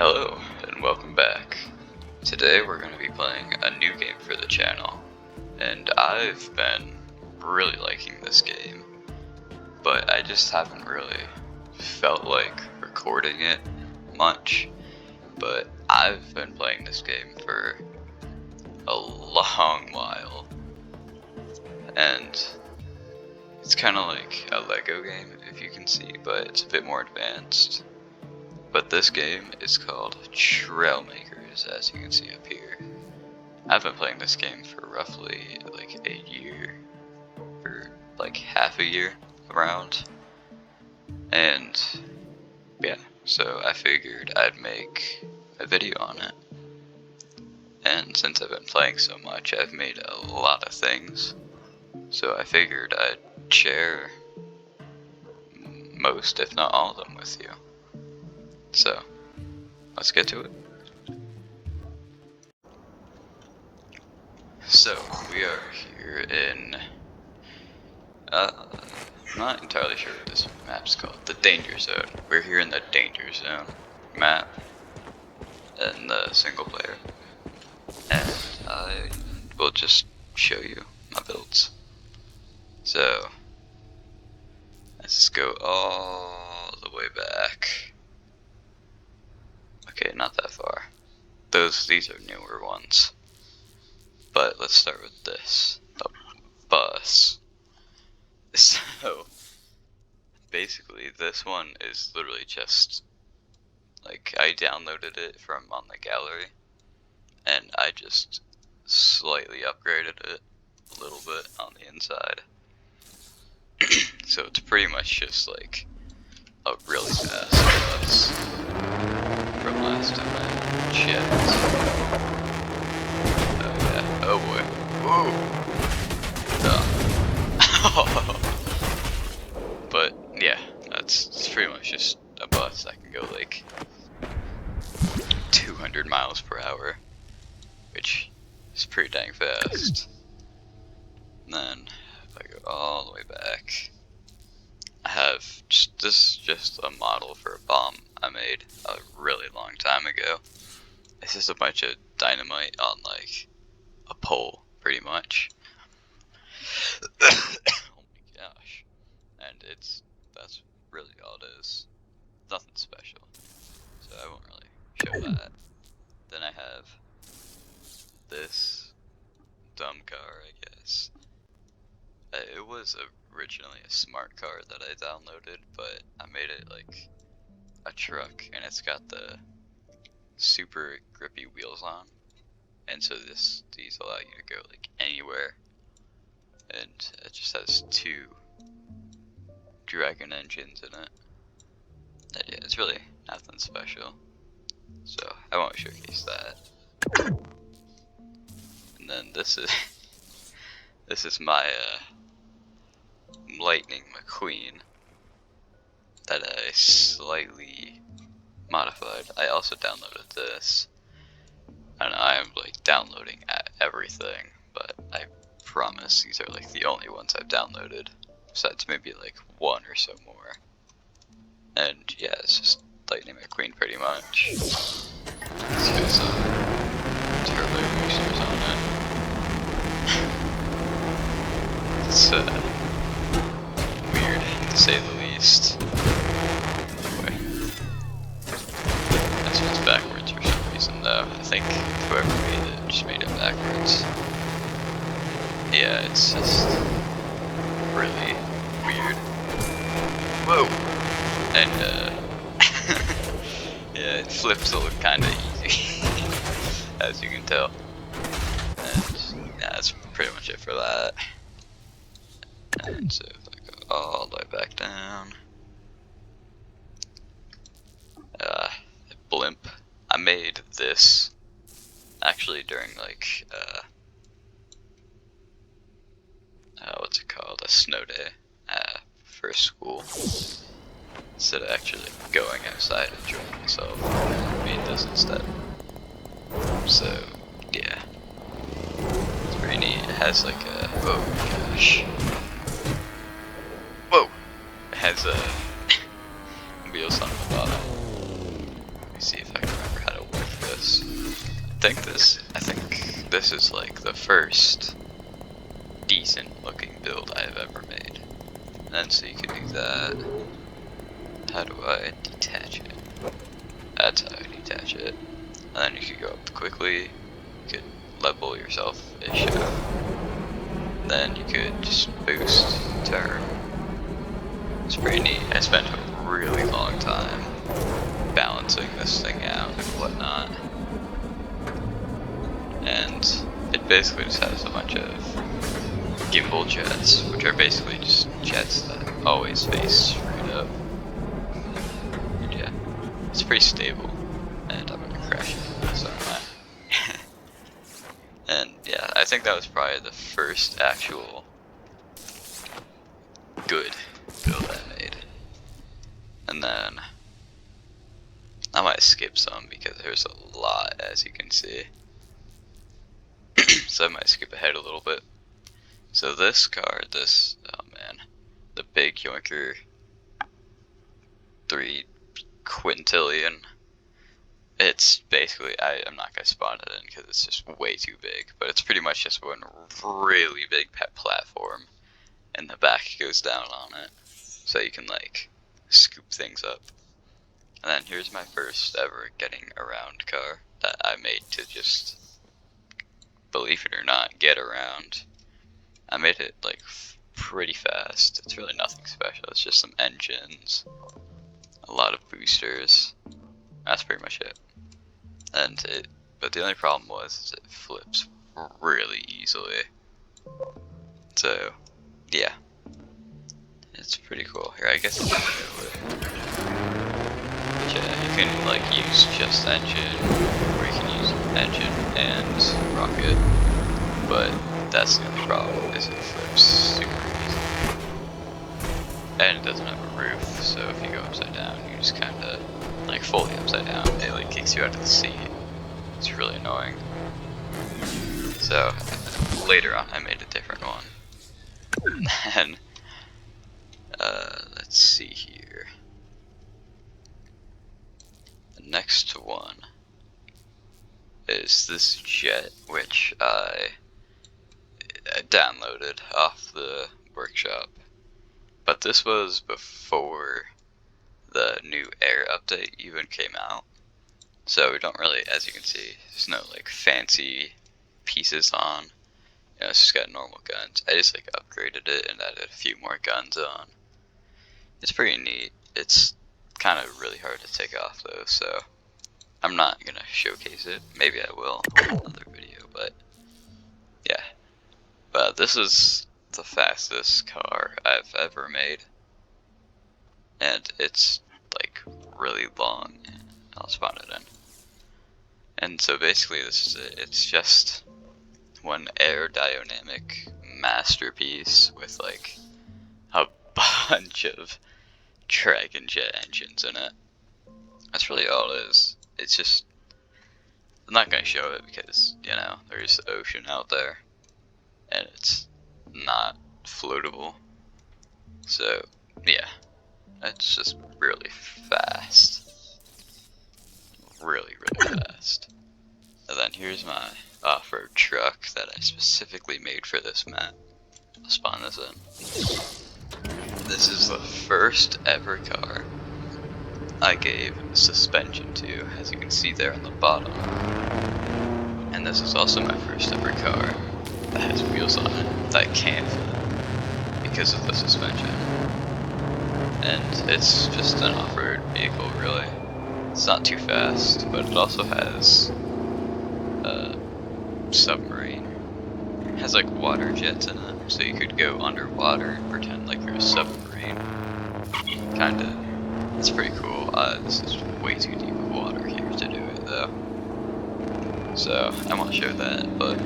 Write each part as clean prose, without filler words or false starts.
Hello, and welcome back. Today we're going to be playing a new game for the channel, and I've been really liking this game, but I just haven't really felt like recording it much. But I've been playing this game for a long while, and it's kind of like a Lego game, if you can see, but it's a bit more advanced. But this game is called Trailmakers, as you can see up here. I've been playing this game for roughly like a year, or like half a year around. And yeah, so I figured I'd make a video on it. And since I've been playing so much, I've made a lot of things. So I figured I'd share most, if not all of them, with you. So, let's get to it. So, we are here in, I'm not entirely sure what this map's called, the Danger Zone. We're here in the Danger Zone map, in the single player, and I will just show you my builds. So, let's just go all the way back. Okay, not that far. These are newer ones. But let's start with this. The bus. So, basically this one is literally just, like, I downloaded it from on the gallery, and I just slightly upgraded it a little bit on the inside. So it's pretty much just like a really fast bus from last time I checked. Oh yeah, oh boy. Woo! But yeah, it's pretty much just a bus that can go like 200 miles per hour, which is pretty dang fast. And then if I go all the way back, I have this is just a model for a bomb I made a really long time ago. It's just a bunch of dynamite on like a pole, pretty much. Oh my gosh. And that's really all it is. Nothing special. So I won't really show that. Then I have this dumb car, I guess. It was originally a smart car that I downloaded, but I made it like a truck, and it's got the super grippy wheels on, and so these allow you to go like anywhere, and it just has 2 Dragon engines in it. And yeah, it's really nothing special, so I won't showcase that. And then this is my Lightning McQueen that I slightly modified. I also downloaded this, and I am like downloading everything, but I promise these are like the only ones I've downloaded, besides maybe like 1 or so more. And yeah, it's just Lightning McQueen pretty much. Let's get some turbo boosters on it. It's weird, to say the least. Anyway, that's just backwards for some reason, though. I think whoever made it just made it backwards. Yeah, it's just really weird. Whoa! And yeah, it flips look kind of easy, as you can tell. And yeah, that's pretty much it for that. And so if I go all the way back down, the blimp, I made this actually during like what's it called, a snow day for school. Instead of actually going outside and enjoying myself, I made this instead. So yeah, it's pretty neat. It has like a, oh gosh. Whoa! It has wheels on the bottom. Let me see if I can remember is, I think this is like the first decent looking build I've ever made. And so you can do that. How do I detach it? That's how I detach it. And then you could go up quickly, you could level yourself-ish up. Then you could just boost turn. It's pretty neat. I spent a really long time balancing this thing out and whatnot. And it basically just has a bunch of gimbal jets, which are basically just jets that always face straight up. And yeah, it's pretty stable. And I'm gonna crash it, so am I. And yeah, I think that was probably the first actual good build I made. And then I might skip some because there's a lot, as you can see. So I might skip ahead a little bit. So this car, oh man, the big Yoinker 3 quintillion. It's basically, I'm not going to spawn it in because it's just way too big, but it's pretty much just one really big platform, and the back goes down on it, so you can like scoop things up. And then here's my first ever getting around car that I made to just, believe it or not, get around. I made it like pretty fast. It's really nothing special, it's just some engines, a lot of boosters. That's pretty much it. But the only problem was it flips really easily. So, yeah. It's pretty cool. Here, I guess I'll show it. But yeah, you can like use just engine, or you can use engine and rocket. But that's the only problem, is it flips super easy. And it doesn't have a roof, so if you go upside down, you just kinda, like fully upside down, it like kicks you out of the seat. It's really annoying. So later on I made a different one. And let's see here. The next one is this jet, which I downloaded off the workshop. But this was before the new air update even came out. So we don't really, as you can see, there's no like fancy pieces on. You know, it's just got normal guns. I just like upgraded it and added a few more guns on. It's pretty neat. It's kind of really hard to take off though, so I'm not gonna showcase it. Maybe I will in another video, but yeah. But this is the fastest car I've ever made. And it's like really long. I'll spawn it in. And so basically this is it. It's just one aerodynamic masterpiece with like a bunch of Dragon Jet engines in it. That's really all it is. It's just, I'm not going to show it because, you know, there's the ocean out there and it's not floatable. So yeah, it's just really fast. Really fast. And then here's my off-road truck that I specifically made for this map. I'll spawn this in. This is the first ever car I gave suspension to, as you can see there on the bottom. And this is also my first ever car that has wheels on it that can't fit because of the suspension. And it's just an off-road vehicle, really. It's not too fast, but it also has a submarine. It has like water jets in it, so you could go underwater and pretend like you're a submarine. Kinda. It's pretty cool. This is way too deep of water here to do it though. So I won't show that, but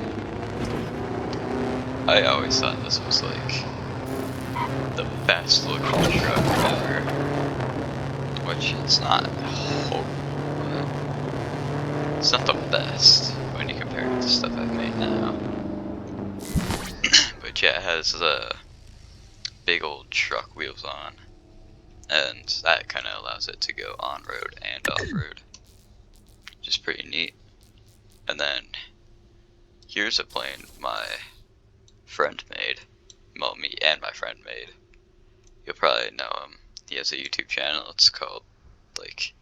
I always thought this was like the best looking truck ever. Which it's not horrible, but it's not the best when you compare it to stuff I've made now. But yeah, it has the big old truck wheels on, and that kind of allows it to go on-road and off-road, which is pretty neat. And then here's a plane my friend made. Well, me and my friend made. You'll probably know him. He has a YouTube channel. It's called, like,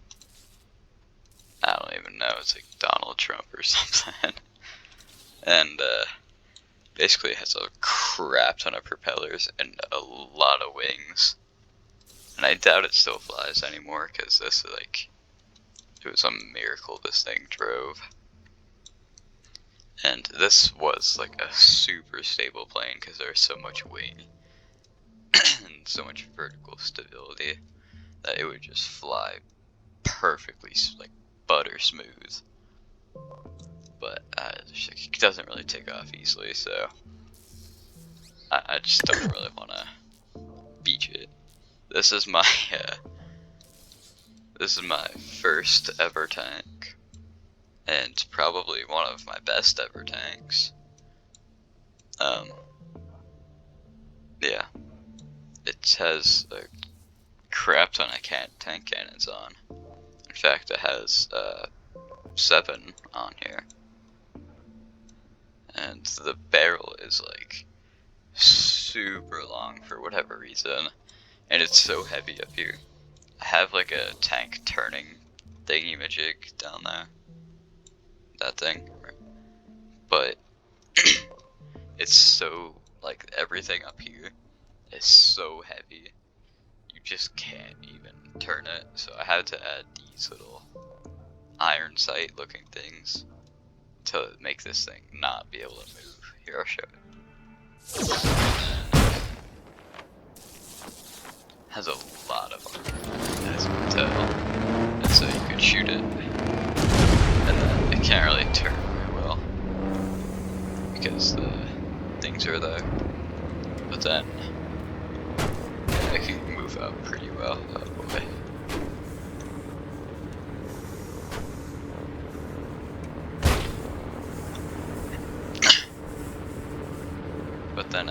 I don't even know. It's like Donald Trump or something. And basically it has a crap ton of propellers and a lot of wings. And I doubt it still flies anymore, because this, like, it was a miracle this thing drove. And this was like a super stable plane because there's so much wing and so much vertical stability that it would just fly perfectly, like, butter smooth. But it doesn't really take off easily, so I just don't really want to beach it. This is my first ever tank, and probably one of my best ever tanks. Yeah, it has a crap ton of tank cannons on. In fact, it has 7 on here, and the barrel is like super long for whatever reason, and it's so heavy up here. I have like a tank turning thingy-majig down there, that thing, but it's so, like, everything up here is so heavy, you just can't even turn it, so I had to add these little iron sight looking things to make this thing not be able to move. Here, I'll show it. Has a lot of armor, as you can tell, and so you could shoot it, and then it can't really turn very well because the things are there, but then it can move up pretty well. Oh boy. But then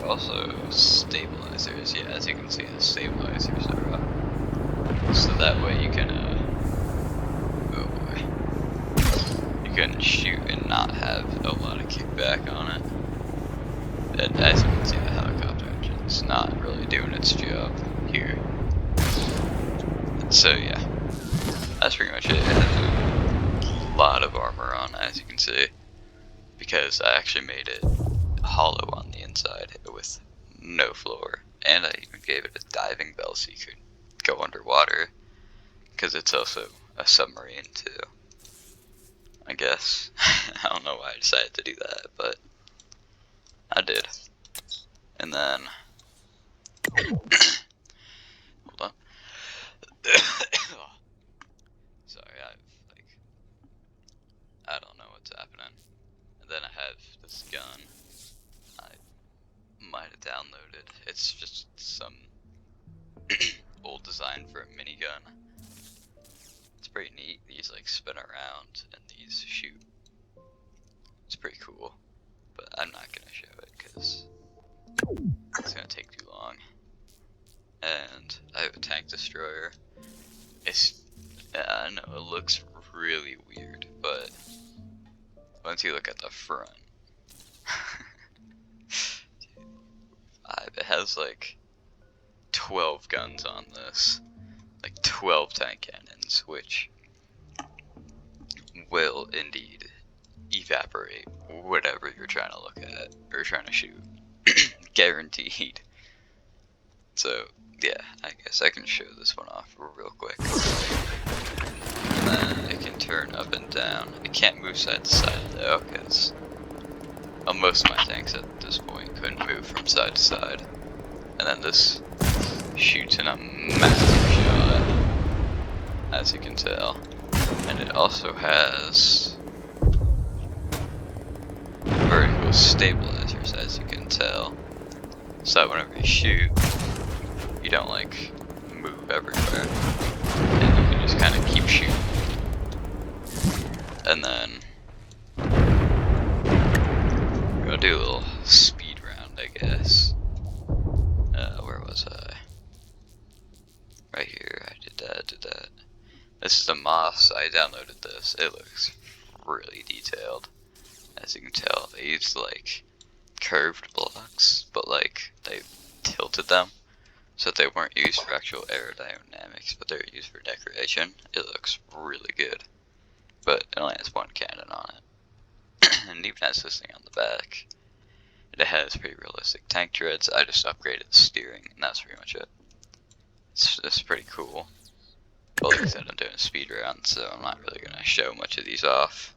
also stabilizers. Yeah, as you can see, the stabilizers are up, so that way you can oh boy, you can shoot and not have a lot of kickback on it. And as you can see, the helicopter engine's not really doing its job here. So yeah, that's pretty much it. It has a lot of armor on, as you can see, because I actually made it hollow on the inside with no floor, and I even gave it a diving bell so you could go underwater, because it's also a submarine too, I guess. I don't know why I decided to do that, but I did. And then hold on. Sorry, I don't know what's happening. And then I have this gun I might have downloaded. It's just some old design for a minigun. It's pretty neat. These like spin around and these shoot. It's pretty cool, but I'm not gonna show it because it's gonna take too long. And I have a tank destroyer. I know it looks really weird, but once you look at the front, it has like 12 guns on this, like 12 tank cannons, which will indeed evaporate whatever you're trying to look at or trying to shoot. Guaranteed. So yeah, I guess I can show this one off real quick. And then it can turn up and down. It can't move side to side though, because most of my tanks at this point couldn't move from side to side. And then this shoots in a massive shot, as you can tell. And it also has vertical stabilizers, as you can tell, so that whenever you shoot, you don't like move everywhere, and you can just kind of keep shooting. And then we're gonna do a little speed round, I guess. Where was I? Right here. I did that. This is the moss. I downloaded this. It looks really detailed. As you can tell, they used like curved blocks, but like they tilted them so that they weren't used for actual aerodynamics, but they're used for decoration. It looks really good, but it only has one cannon on it, and even has this thing on the back. It has pretty realistic tank treads. I just upgraded the steering, and that's pretty much it. It's pretty cool. But like I said, I'm doing a speed round, so I'm not really gonna show much of these off.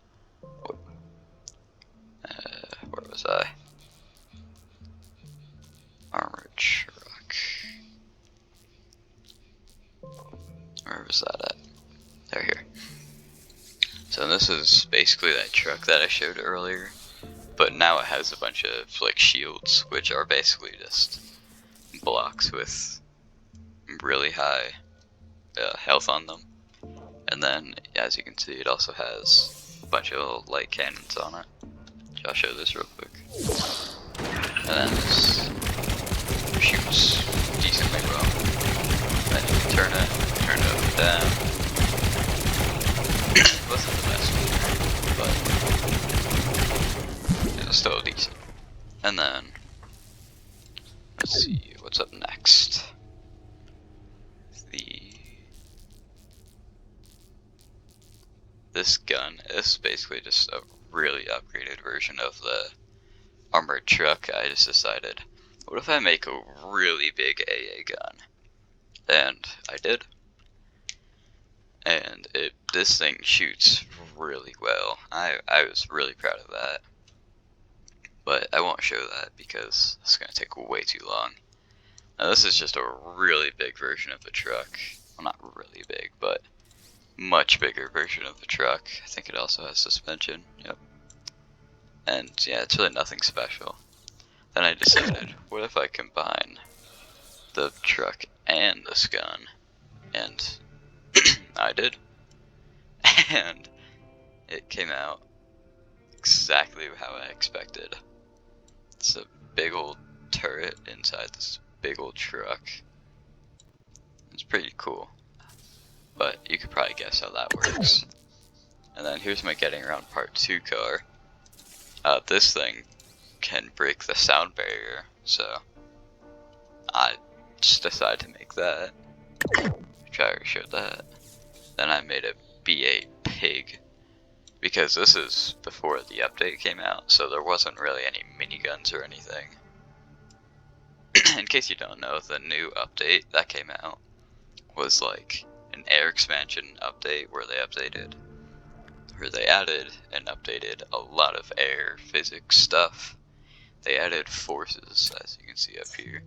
Where was I? Armored truck. Where was that at? They're here. So this is basically that truck that I showed earlier, but now it has a bunch of like shields, which are basically just blocks with really high health on them. And then, as you can see, it also has a bunch of light cannons on it. I'll show this real quick. And then this shoots decently well. Then you can turn it up and down. It wasn't the best feature, but it was still decent. And then, let's see, what's up next? This gun is basically just a really upgraded version of the armored truck. I just decided, what if I make a really big AA gun? And I did. And this thing shoots really well. I was really proud of that. But I won't show that because it's going to take way too long. Now this is just a really big version of the truck. Well, not really big, but much bigger version of the truck. I think it also has suspension. Yep. And yeah, it's really nothing special. Then I decided, what if I combine the truck and this gun? And I did. And it came out exactly how I expected. It's a big old turret inside this big old truck. It's pretty cool. But you could probably guess how that works. And then here's my getting around part 2 car. This thing can break the sound barrier, so I just decided to make that. I already showed that. Then I made a B8 pig, because this is before the update came out, so there wasn't really any miniguns or anything. In case you don't know, the new update that came out was like an air expansion update where they added and updated a lot of air physics stuff. They added forces, as you can see up here.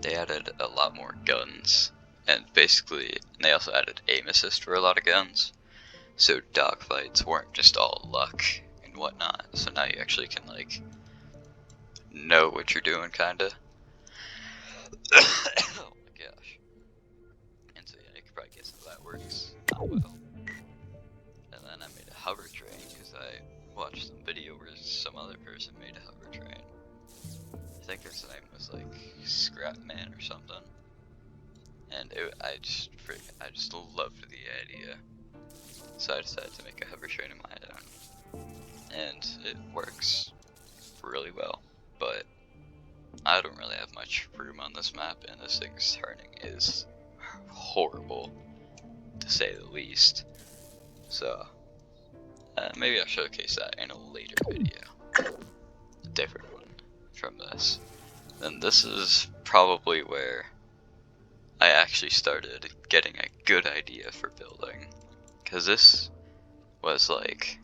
They added a lot more guns, and they also added aim assist for a lot of guns. So dogfights weren't just all luck and whatnot. So now you actually can like know what you're doing, kinda. Oh my gosh. And so yeah, you can probably guess how that works. Not well. And then I made a hover train because I watched some video where some other person made a hover train. I think his name was like Scrapman or something. And I just loved the idea. So I decided to make a hover train of my own. And it works really well. But I don't really have much room on this map, and this thing's turning is horrible, to say the least. So maybe I'll showcase that in a later video. A different one from this. Then this is probably where I actually started getting a good idea for building. Because this was like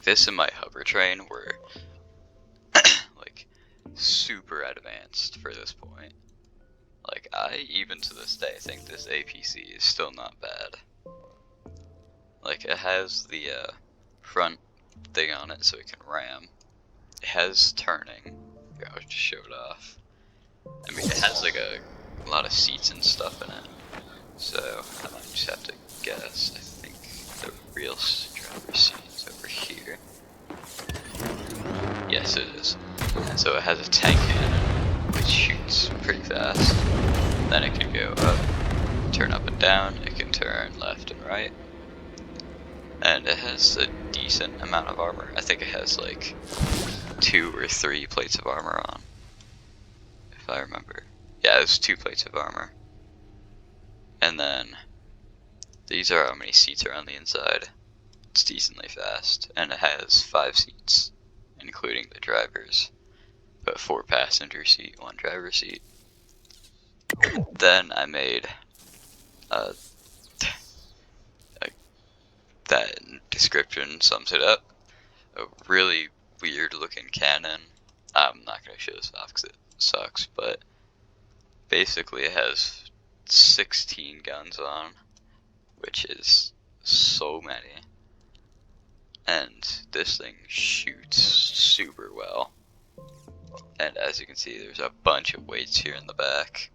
this and my hover train were like super advanced for this point. Like even to this day think this APC is still not bad. Like it has the front thing on it so it can ram. It has turning. I'll just show it off. I mean it has like a lot of seats and stuff in it. So I might just have to guess. I think the real driver's seat is over here. Yes, it is. And so it has a tank cannon, which shoots pretty fast. Then it can go up, turn up and down. It can turn left and right. And it has a decent amount of armor. I think it has like 2 or 3 plates of armor on, if I remember. Yeah, it's 2 plates of armor. And then these are how many seats are on the inside. It's decently fast, and it has 5 seats, including the driver's, but 4 passenger seat, 1 driver seat. Then I made that description sums it up. A really weird looking cannon. I'm not going to show this off because it sucks, but basically it has 16 guns on, which is so many. And this thing shoots super well. And as you can see, there's a bunch of weights here in the back.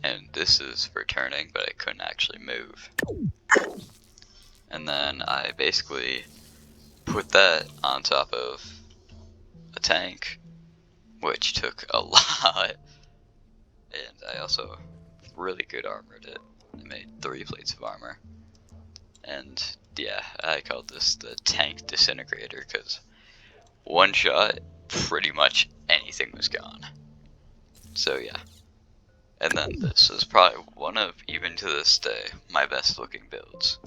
And this is for turning, but I couldn't actually move. And then I basically put that on top of a tank, which took a lot. And I also really good armored it. I made 3 plates of armor. And yeah, I called this the tank disintegrator because 1 shot, pretty much anything was gone. So yeah. And then this is probably one of, even to this day, my best looking builds.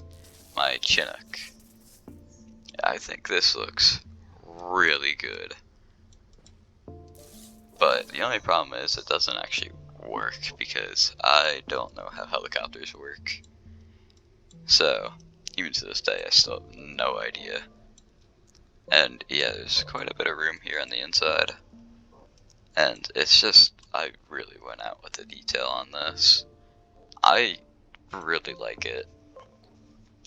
My Chinook. I think this looks really good. But the only problem is it doesn't actually work because I don't know how helicopters work. So, even to this day, I still have no idea. And yeah, there's quite a bit of room here on the inside. And it's just, I really went out with the detail on this. I really like it.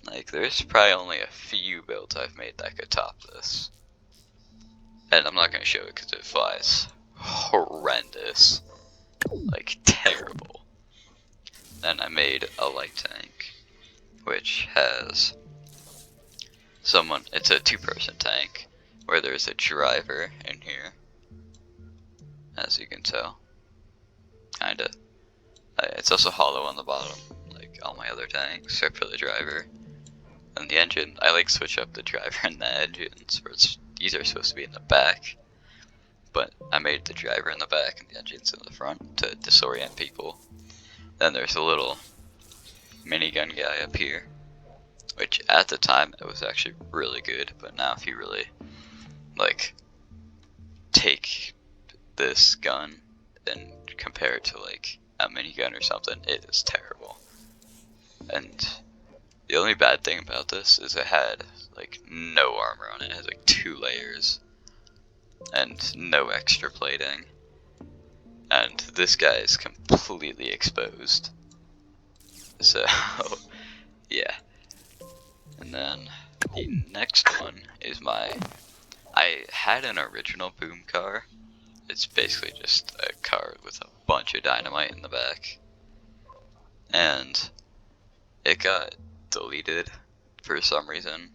Like, there's probably only a few builds I've made that could top this. And I'm not going to show it because it flies horrendous. Like, terrible. Then I made a light tank, which has someone, it's a 2-person tank, where there's a driver in here, as you can tell. Kinda. It's also hollow on the bottom, like all my other tanks, except for the driver. And the engine, I like switch up the driver and the engines, where these are supposed to be in the back. But I made the driver in the back and the engines in the front to disorient people. Then there's a little minigun guy up here, which at the time it was actually really good, but now if you really like take this gun and compare it to like a minigun or something, it is terrible. And the only bad thing about this is it had like no armor on it. It has like 2 layers and no extra plating. And this guy is completely exposed. So, yeah. And then the next one is I had an original boom car. It's basically just a car with a bunch of dynamite in the back. And it got deleted for some reason.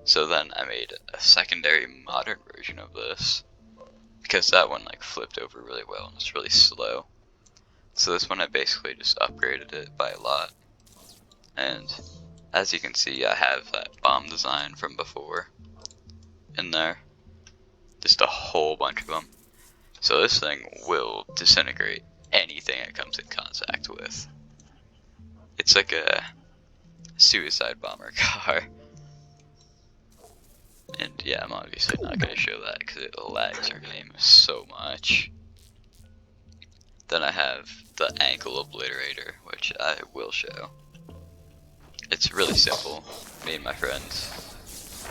So then I made a secondary modern version of this, because that one like flipped over really well and was really slow. So this one I basically just upgraded it by a lot. And as you can see, I have that bomb design from before in there. Just a whole bunch of them. So this thing will disintegrate anything it comes in contact with. It's like a suicide bomber car. And yeah, I'm obviously not going to show that because it lags our game so much. Then I have the ankle obliterator, which I will show. It's really simple. Me and my friends,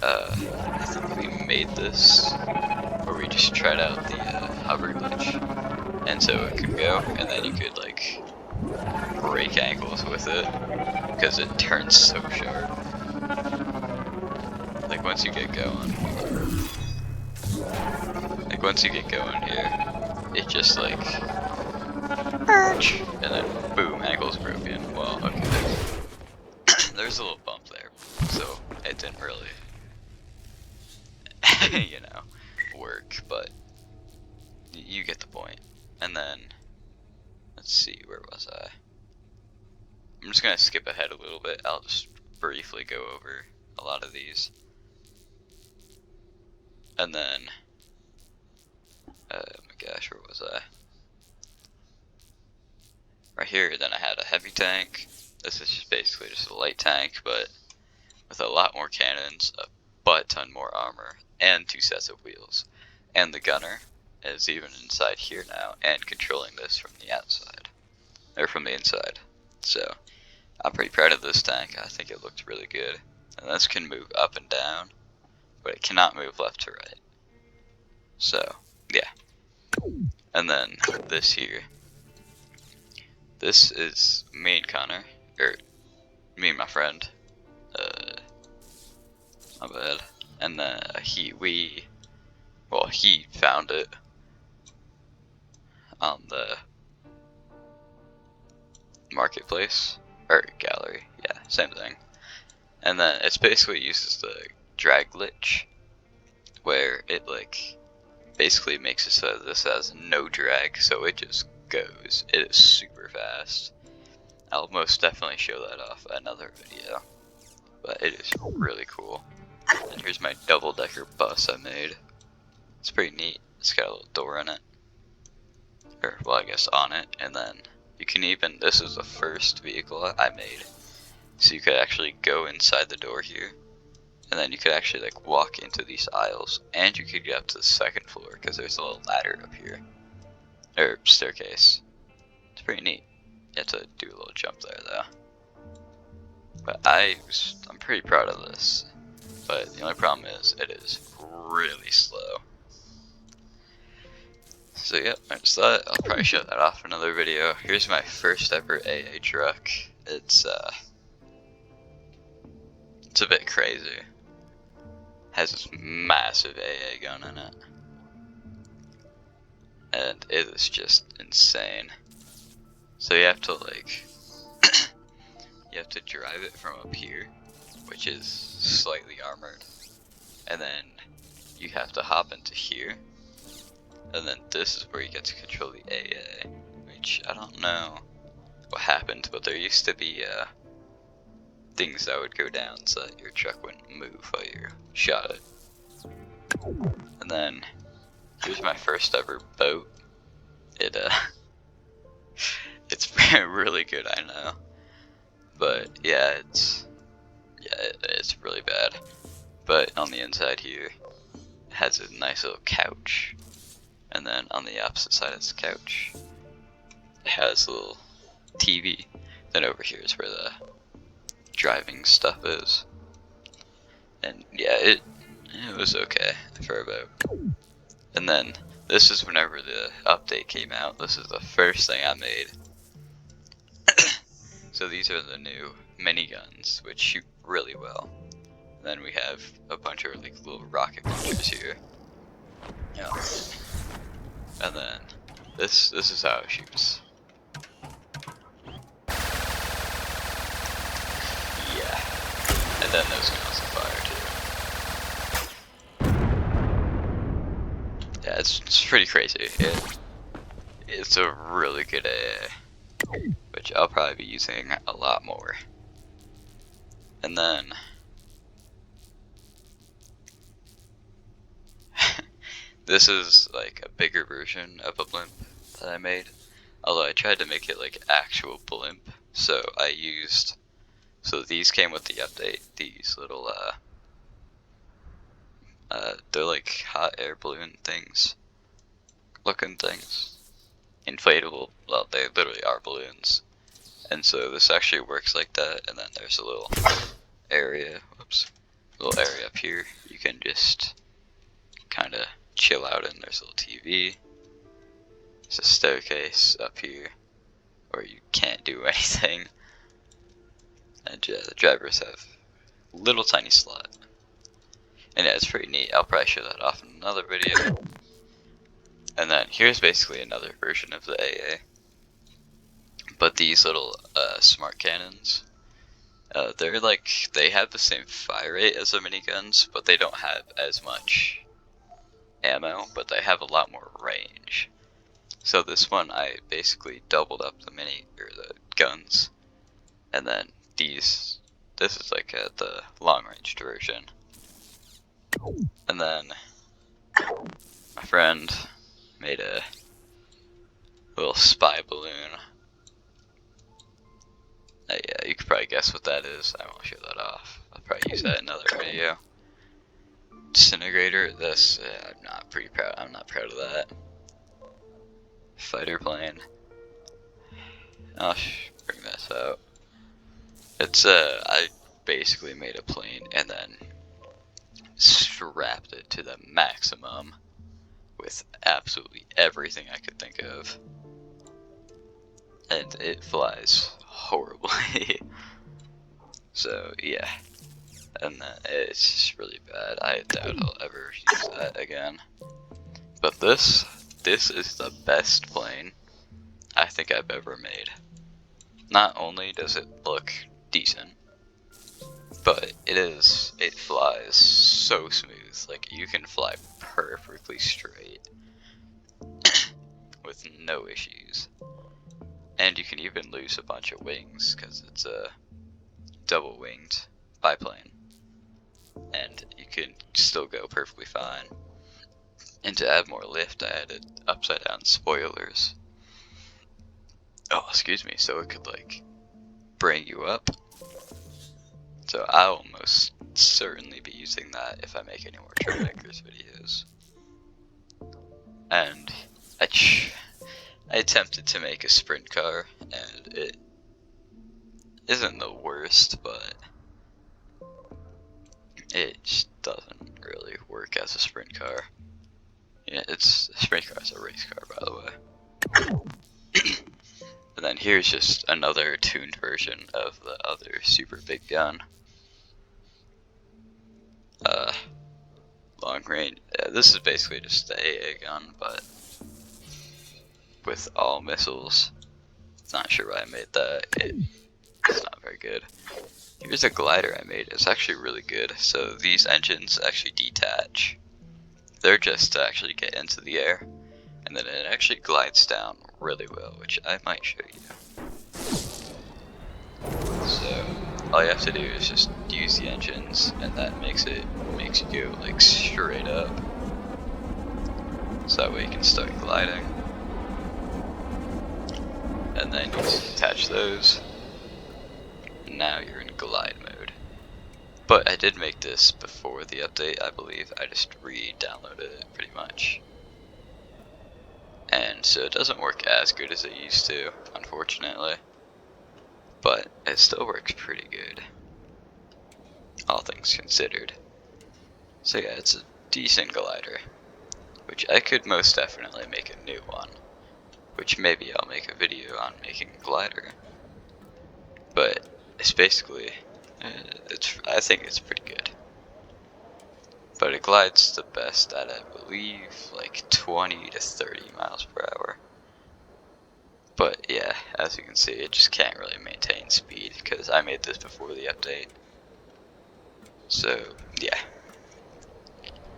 I think we made this, where we just tried out the hover glitch. And so it could go, and then you could like break ankles with it, because it turns so sharp. Like once you get going, here, it just like, and then boom, ankle's broken. Well, okay, there's a little bump there, so it didn't really, you know, work, but you get the point. And then, let's see, where was I? I'm just gonna skip ahead a little bit. I'll just briefly go over a lot of these. And then, oh my gosh, where was I? Right here, then I had a heavy tank. This is just basically just a light tank, but with a lot more cannons, a butt ton more armor, and 2 sets of wheels. And the gunner is even inside here now, and controlling this from the outside, or from the inside. So, I'm pretty proud of this tank. I think it looked really good. And this can move up and down, but it cannot move left to right. So, yeah. And then this here. This is me and Connor, or me and my friend. My bad. And he found it on the marketplace, or gallery, yeah, same thing. And then it's basically uses the drag glitch, where it like basically makes it so this has no drag, so it just goes. It is super fast. I'll most definitely show that off another video, but it is really cool. And here's my double-decker bus I made. It's pretty neat. It's got a little door in it, or well, I guess on it. And then you can even, this is the first vehicle I made, so you could actually go inside the door here, and then you could actually like walk into these aisles, and you could get up to the 2nd floor because there's a little ladder up here, or staircase. It's pretty neat. You have to do a little jump there though. But I'm pretty proud of this. But the only problem is it is really slow. So yeah, that's that. I'll probably show that off in another video. Here's my first ever AA truck. It's a bit crazy. Has this massive AA gun in it, and it is just insane. So you have to like, you have to drive it from up here, which is slightly armored, and then you have to hop into here, and then this is where you get to control the AA, which I don't know what happened, but there used to be things that would go down so that your truck wouldn't move while you shot it. And then here's my first ever boat. It's really good, I know, but yeah, it's really bad. But on the inside here, it has a nice little couch, and then on the opposite side of this couch, it has a little TV. Then over here is where the driving stuff is, and yeah, it was okay for a boat. And then this is whenever the update came out. This is the first thing I made. So these are the new miniguns, which shoot really well. And then we have a bunch of like little rocket launchers here. Yeah. And then this is how it shoots. Yeah. And then those guns will fire too. Yeah, it's pretty crazy. It's a really good AA, which I'll probably be using a lot more. And then this is like a bigger version of a blimp that I made, although I tried to make it like actual blimp. So these came with the update, these little they're like hot air balloon things looking things, inflatable. Well, they literally are balloons, and so this actually works like that. And then there's a little area, little area up here you can just kind of chill out in. There's a little TV, there's a staircase up here where you can't do anything, and the drivers have a little tiny slot. And yeah, it's pretty neat. I'll probably show that off in another video. And then here's basically another version of the AA, but these little smart cannons, they have the same fire rate as the miniguns, but they don't have as much ammo, but they have a lot more range. So this one, I basically doubled up the guns, And then this is like the long range version. And then my friend made a little spy balloon. Yeah, you could probably guess what that is. I won't show that off. I'll probably use that in another video. Disintegrator. This I'm not proud. I'm not proud of that. Fighter plane. I'll bring this out. It's I basically made a plane and then strapped it to the maximum with absolutely everything I could think of, and it flies horribly. So yeah, and it's just really bad. I doubt I'll ever use that again. But this is the best plane I think I've ever made. Not only does it look decent, but it flies so smooth. Like, you can fly perfectly straight with no issues. And you can even lose a bunch of wings because it's a double winged biplane. And you can still go perfectly fine. And to add more lift, I added upside down spoilers. Oh, excuse me, so it could like bring you up. So I'll most certainly be using that if I make any more trailmakers videos. And I attempted to make a sprint car, and it isn't the worst, but it just doesn't really work as a sprint car. Yeah, a sprint car is a race car, by the way. And then here's just another tuned version of the other super big gun. Long range. This is basically just the AA gun, but with all missiles. Not sure why I made that. It's not very good. Here's a glider I made. It's actually really good. So these engines actually detach. They're just to actually get into the air, and then it actually glides down really well, which I might show you. So all you have to do is just use the engines, and that makes you go like straight up. So that way you can start gliding. And then you just attach those, and now you're in glide mode. But I did make this before the update, I believe. I just re-downloaded it pretty much. And so it doesn't work as good as it used to, unfortunately. But it still works pretty good, all things considered. So yeah, it's a decent glider, which I could most definitely make a new one. Which maybe I'll make a video on making a glider. But it's basically, I think it's pretty good. But it glides the best at, I believe, like 20 to 30 miles per hour. But yeah, as you can see, it just can't really maintain speed because I made this before the update. So yeah.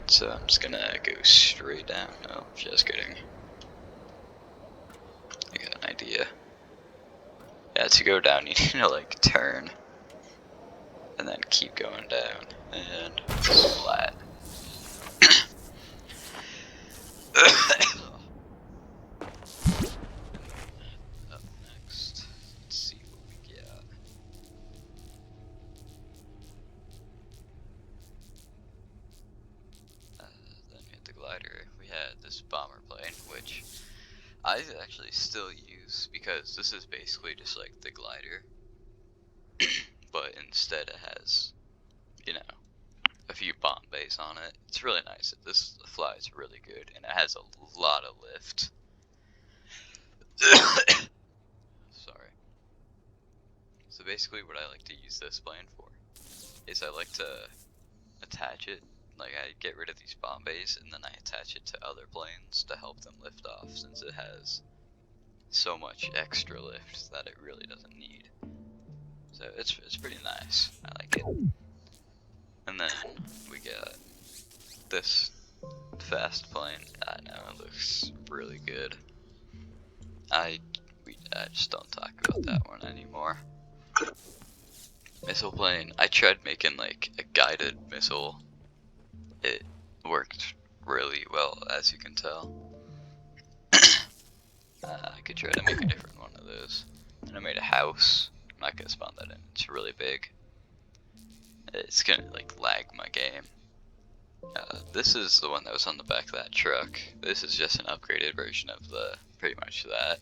So I'm just gonna go straight down. No, just kidding. I got an idea. Yeah, to go down you need to like turn and then keep going down and flat. Up next, let's see what we got. Then we had the glider. We had this bomber plane, which I actually still use because this is basically just like the glider, but instead it has, you know, a few bomb bays on it. It's really nice. This flies really good, and it has a lot of lift. Sorry. So basically what I like to use this plane for is I like to attach it, like I get rid of these bomb bays and then I attach it to other planes to help them lift off, since it has so much extra lift that it really doesn't need. So it's pretty nice. I like it. And then we got this fast plane. I know it looks really good. I just don't talk about that one anymore. Missile plane. I tried making like a guided missile. It worked really well, as you can tell. I could try to make a different one of those. And I made a house. I'm not gonna spawn that in. It's really big. It's gonna like lag my game. This is the one that was on the back of that truck. This is just an upgraded version of the pretty much that.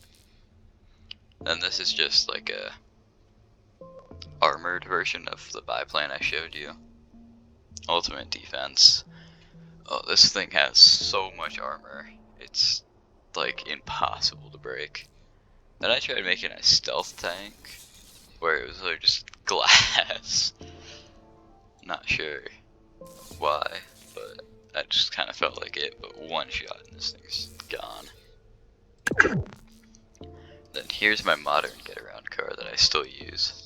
And this is just like a armored version of the biplane I showed you. Ultimate defense. Oh, this thing has so much armor. It's like impossible to break. Then I tried making a stealth tank where it was like just glass. Not sure why, but I just kind of felt like it. But one shot and this thing's gone. Then here's my modern get around car that I still use.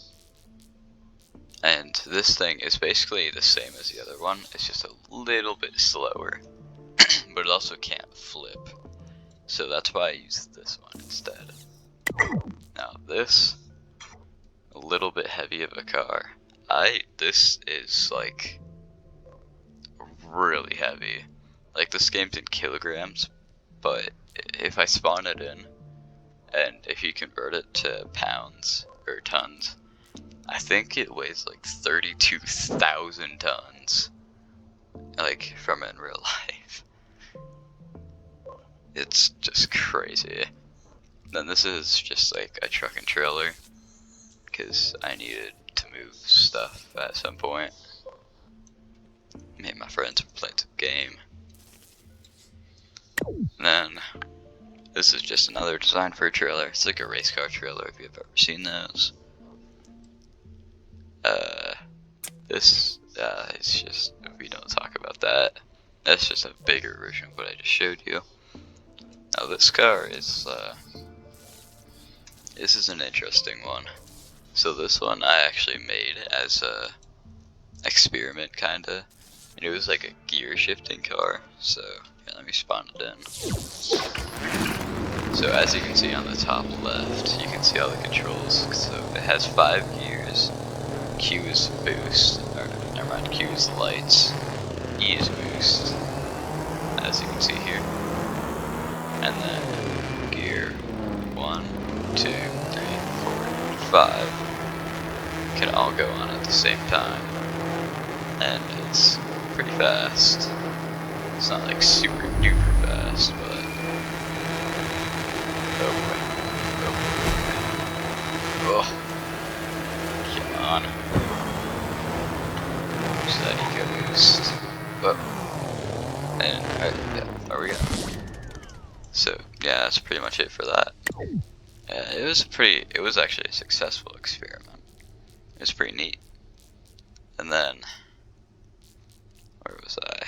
And this thing is basically the same as the other one, it's just a little bit slower. But it also can't flip. So that's why I use this one instead. Now this, a little bit heavy of a car. This is like really heavy. Like this game's in kilograms, but if I spawn it in, and if you convert it to pounds or tons, I think it weighs like 32,000 tons. Like from in real life. It's just crazy. Then this is just like a truck and trailer, because I needed to move stuff at some point. Me and my friends were playing some game. And then this is just another design for a trailer. It's like a race car trailer if you've ever seen those. This is just, we don't talk about that. That's just a bigger version of what I just showed you. Now this car is, this is an interesting one. So this one I actually made as a experiment kinda. And it was like a gear shifting car. So yeah, let me spawn it in. So as you can see on the top left, you can see all the controls. So it has 5 gears. Q is boost, or never mind, Q is lights, E is boost, as you can see here. And then gear 1, 2, 3, 4, 5 can all go on at the same time. And it's pretty fast. It's not like super duper fast, but oh boy. Oh. Come on. So that eco boost. Whoa. And yeah, there we go. So yeah, that's pretty much it for that. Yeah, it was actually a successful experiment. It was pretty neat. And then where was I?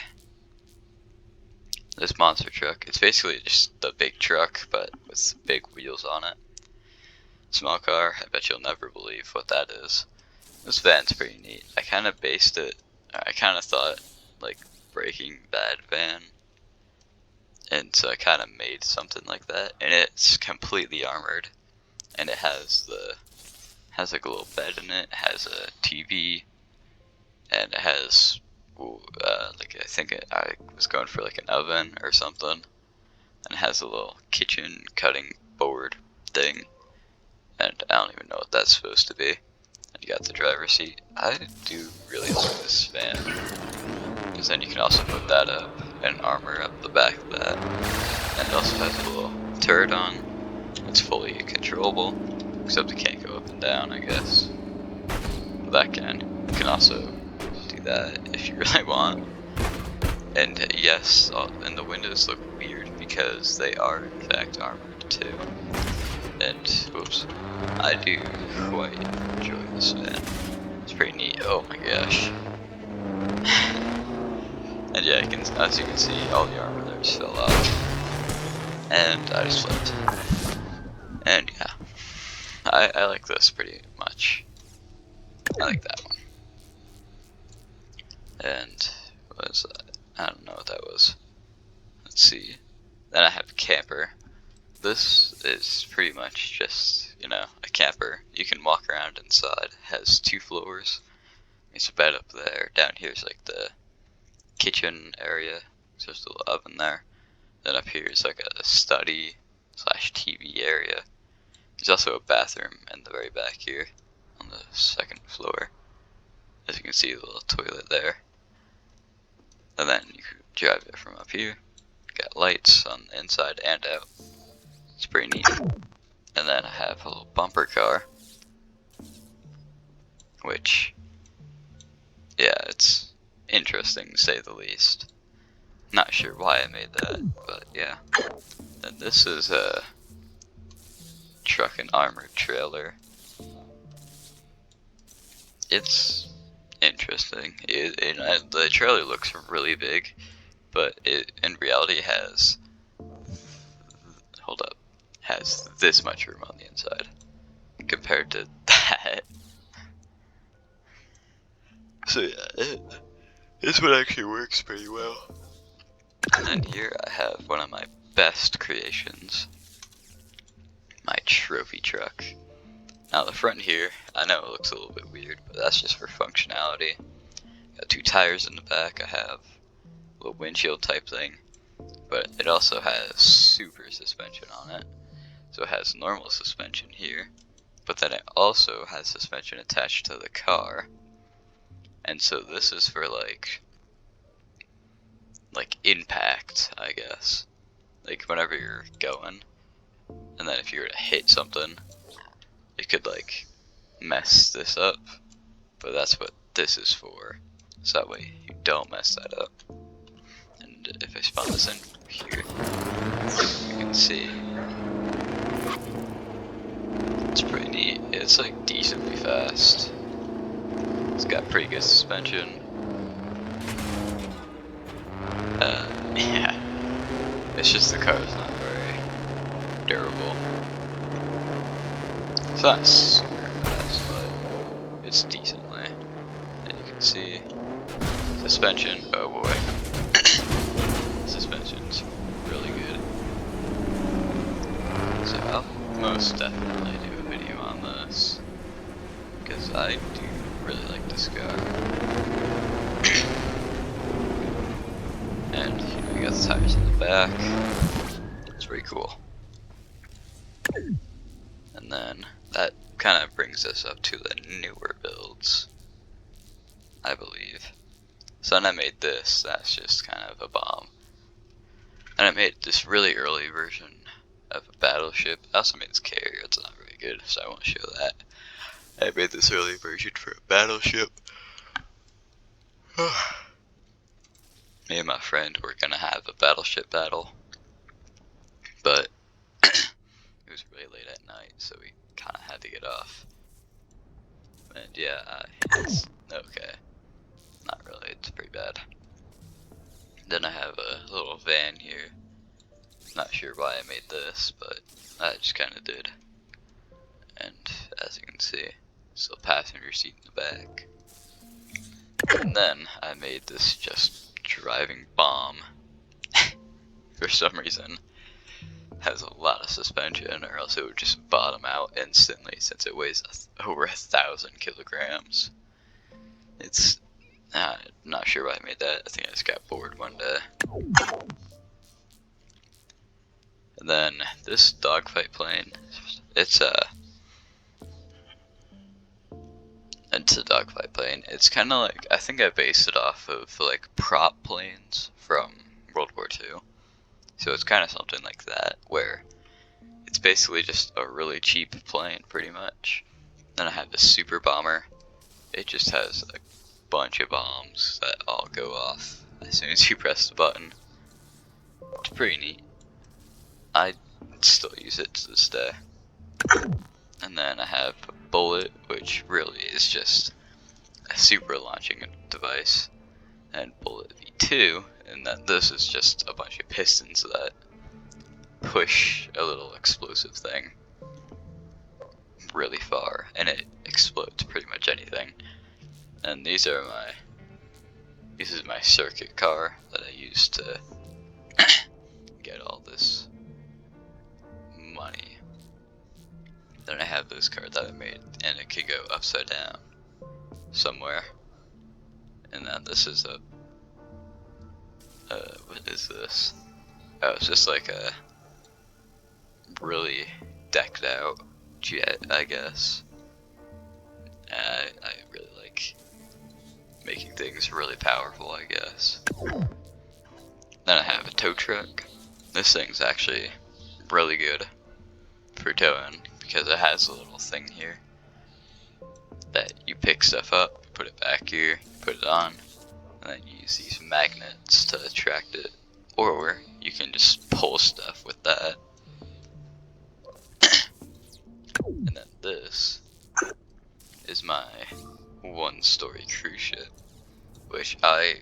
This monster truck. It's basically just the big truck, but with big wheels on it. Small car. I bet you'll never believe what that is. This van's pretty neat. I kind of based it. I kind of thought like Breaking Bad van, and so I kind of made something like that. And it's completely armored, and it has like a little bed in it. It has a TV, and it has like I think I was going for like an oven or something, and it has a little kitchen cutting board thing, and I don't even know what that's supposed to be. And you got the driver's seat. I do really like this van, because then you can also put that up and armor up the back of that, and it also has a little turret on. It's fully controllable, except it can't go up and down, I guess. That can. You can also do that if you really want. And yes, and the windows look weird because they are in fact armored too. And whoops, I do quite enjoy this van. It's pretty neat. Oh my gosh. And yeah, as you can see, all the armor there just fell off. And I just flipped. And yeah, I like this pretty much. I like that one. And what was that? I don't know what that was. Let's see. Then I have camper. this is pretty much just, you know, a camper. You can walk around inside. It has 2 floors. There's a bed up there. Down here is like the kitchen area. So there's a little oven there. Then up here is like a study slash TV area. There's also a bathroom in the very back here on the 2nd floor. As you can see, the little toilet there. And then you can drive it from up here. Got lights on the inside and out. It's pretty neat. And then I have a little bumper car. Which, yeah, it's interesting to say the least. Not sure why I made that, but yeah. Then this is a truck and armored trailer. It's interesting. The trailer looks really big, but it in reality has, has this much room on the inside compared to that. So yeah, this one actually works pretty well. And then here I have one of my best creations, my trophy truck. Now the front here, I know it looks a little bit weird, but that's just for functionality. Got 2 tires in the back. I have a little windshield type thing, but it also has super suspension on it. So it has normal suspension here, but then it also has suspension attached to the car. And so this is for like impact, I guess. Like whenever you're going, and then if you were to hit something, it could like mess this up. But that's what this is for. So that way you don't mess that up. And if I spawn this in here, you can see it's pretty neat. It's like decently fast. It's got pretty good suspension. Yeah. It's just the car is not very durable. It's not super fast, but it's decently. And you can see suspension. Oh boy. Suspension's really good. So I'll most definitely do a video on this, because I do really like this car. And you know, you got the tires in the back. It's pretty cool. And then that kind of brings us up to the newer builds, I believe. So then I made this, that's just kind of a bomb. And I made this really early version of a battleship. I also made this carrier, it's not very good, so I won't show that. I made this early version for a battleship. Me and my friend were gonna have a battleship battle, but it was really late at night, so we kinda had to get off. And yeah, it's okay. Not really, it's pretty bad. Then I have a little van here. Not sure why I made this, but I just kinda did. And as you can see, still passenger seat in the back. And then I made this just driving bomb. For some reason, has a lot of suspension, or else it would just bottom out instantly since it weighs over 1,000 kilograms. It's not sure why I made that. I think I just got bored one day. And then this dogfight plane, it's a dogfight plane. It's kind of like, I think I based it off of like prop planes from World War II. So it's kind of something like that, where it's basically just a really cheap plane, pretty much. Then I have this super bomber. It just has a bunch of bombs that all go off as soon as you press the button. It's pretty neat. I still use it to this day. And then I have a bullet, which really is just a super launching device, and bullet V2, and then this is just a bunch of pistons that push a little explosive thing really far, and it explodes pretty much anything. And this is my circuit car that I use to get all this Then I have this card that I made, and it could go upside down somewhere. And then this is a what is this? Oh, it's just like a really decked out jet, I guess. I really like making things really powerful, I guess. Then I have a tow truck. This thing's actually really good for towing because it has a little thing here that you pick stuff up, put it back here, put it on, and then you use these magnets to attract it. Or you can just pull stuff with that. And then this is my one-story cruise ship, which I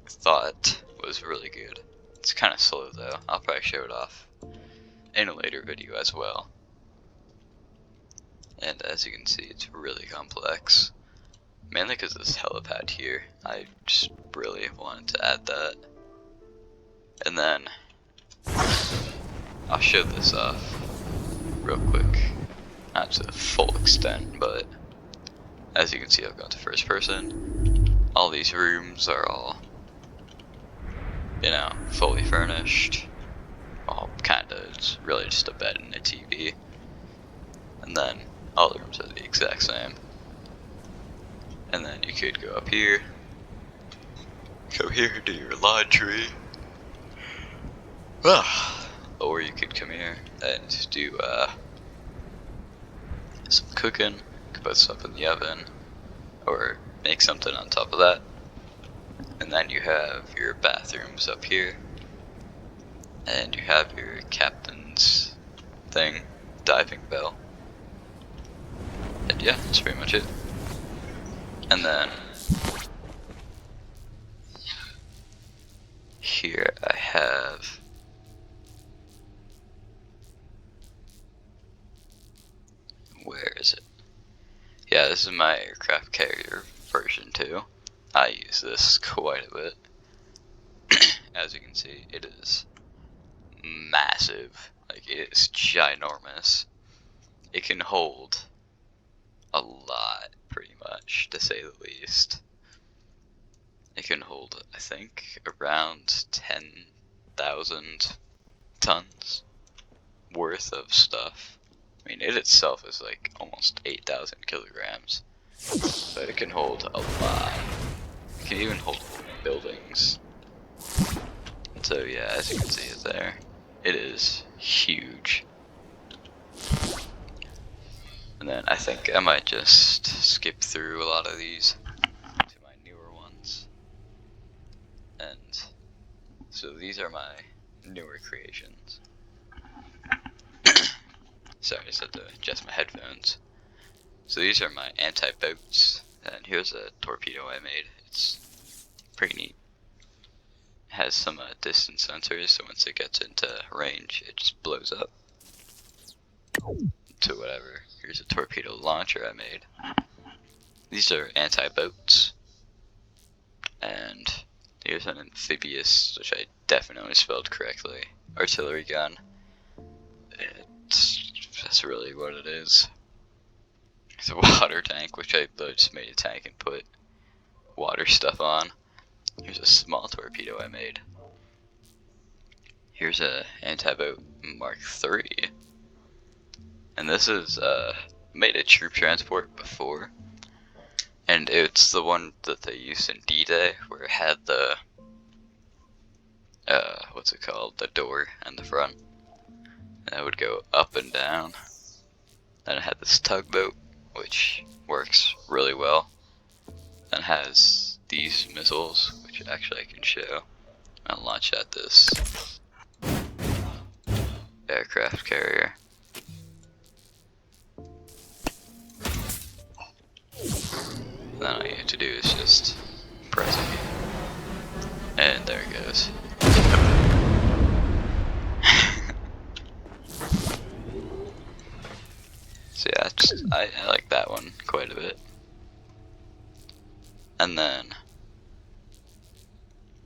thought was really good. It's kind of slow though. I'll probably show it off in a later video as well. And as you can see, it's really complex. Mainly because this helipad here, I just really wanted to add that. And then I'll show this off real quick. Not to the full extent, but as you can see, I've got to first person. All these rooms are all, you know, fully furnished. Well, kinda, it's really just a bed and a TV. And then all the rooms are the exact same. And then you could go up here, go here, do your laundry. Or you could come here and do some cooking. You could put stuff in the oven, or make something on top of that. And then you have your bathrooms up here, and you have your captain's thing, diving bell. And yeah, that's pretty much it. And then here I have where is it? Yeah, this is my aircraft carrier version 2. I use this quite a bit. As you can see, it is massive. Like, it is ginormous. It can hold a lot, pretty much, to say the least. It can hold, I think, around 10,000 tons worth of stuff. I mean, it itself is like almost 8,000 kilograms, but it can hold a lot. It can even hold buildings. So yeah, as you can see it there, it is huge. And then I think I might just skip through a lot of these to my newer ones. And so these are my newer creations. Sorry, I just had to adjust my headphones. So these are my anti-boats, and here's a torpedo I made. It's pretty neat. It has some distance sensors, so once it gets into range, it just blows up to whatever. Here's a torpedo launcher I made. These are anti-boats. And here's an amphibious, which I definitely spelled correctly, artillery gun. That's really what it is. It's a water tank, which I just made a tank and put water stuff on. Here's a small torpedo I made. Here's a anti-boat Mark III. And this is made a troop transport before. And it's the one that they used in D-Day, where it had the what's it called? The door in the front. And it would go up and down. Then it had this tugboat, which works really well. Then it has these missiles, which actually I can show. I'll launch at this aircraft carrier. And then all you have to do is just press it. And there it goes. So yeah, I like that one quite a bit. And then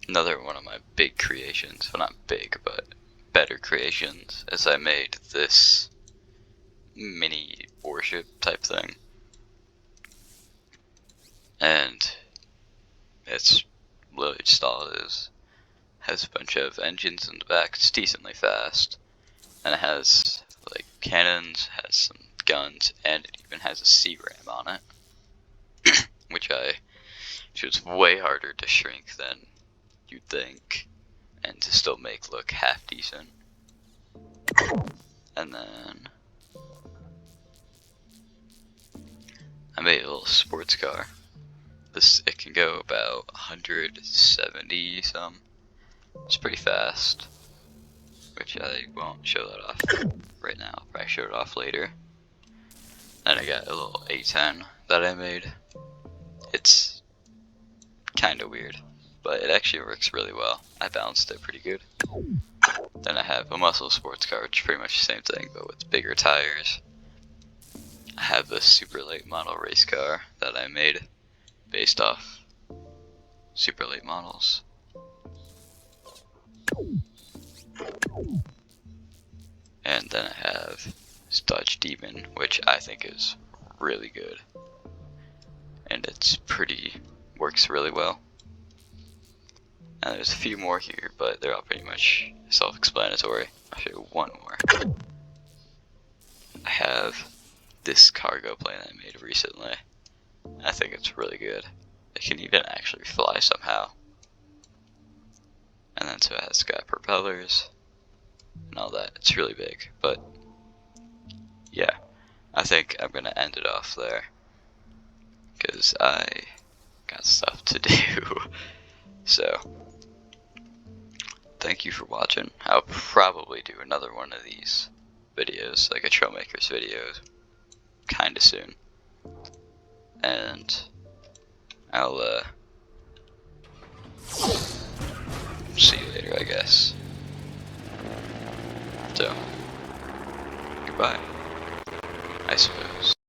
another one of my big creations, well not big, but better creations, is I made this mini warship type thing. And it's literally just all it is. Has a bunch of engines in the back, it's decently fast. And it has like cannons, has some guns, and it even has a C-ram on it. which was way harder to shrink than you'd think, and to still make look half decent. And then I made a little sports car. It can go about 170 some. It's pretty fast, which I won't show that off right now. I'll probably show it off later. Then I got a little A10 that I made. It's kind of weird, but it actually works really well. I balanced it pretty good. Then I have a muscle sports car, which is pretty much the same thing, but with bigger tires. I have the super late model race car that I made based off super late models. And then I have this Dodge Demon, which I think is really good. And works really well. And there's a few more here, but they're all pretty much self-explanatory. I'll show you one more. I have this cargo plane I made recently. I think it's really good. It can even actually fly somehow. And then so it's got propellers and all that. It's really big, but yeah, I think I'm gonna end it off there because I got stuff to do. So thank you for watching. I'll probably do another one of these videos, like a trailmakers video, kinda soon. And I'll see you later, I guess. So, goodbye, I suppose.